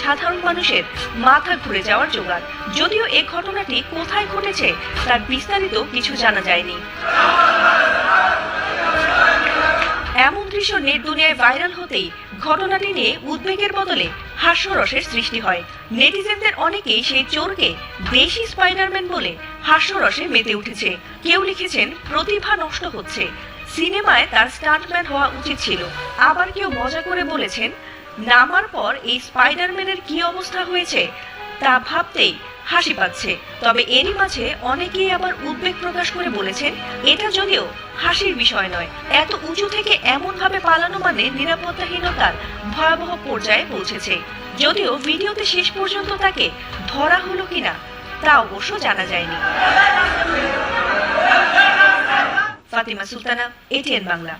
সাধারণ মানুষের মাথা ঘুরে যাওয়ার জোগাড়। যদিও এই ঘটনাটি কোথায় ঘটেছে তার বিস্তারিত কিছু জানা যায়নি। এমন দৃশ্য নেট দুনিয়ায় ভাইরাল হতেই ঘটনাটি নিয়ে উদ্বেগের বদলে হাস্যরসের সৃষ্টি হয়। নেটিজেনদের অনেকেই সেই চোরকে দেশি স্পাইডারম্যান বলে হাস্যরসে মেতে উঠেছে। কেউ লিখেছেন প্রতিভা নষ্ট হচ্ছে, সিনেমায় তার স্টান্টম্যান হওয়া উচিত ছিল। আবার কেউ মজা করে বলেছেন নামার পর এই স্পাইডারম্যানের কি অবস্থা হয়েছে তা ভাবতেই হাসি পাচ্ছে। তবে এরই মাঝে অনেকেই আবার উদ্বেগ প্রকাশ করে বলেছেন এটা যদিও হাসির বিষয় নয়, এত উঁচু থেকে এমন ভাবে পালানো মানে নিরাপত্তাহীনতার ভয়াবহ পর্যায়ে পৌঁছেছে। যদিও ভিডিওতে শেষ পর্যন্ত তাকে ধরা হলো কিনা তা অবশ্য জানা যায়নি। ফাতিমা সুলতানা, এটিএন বাংলা।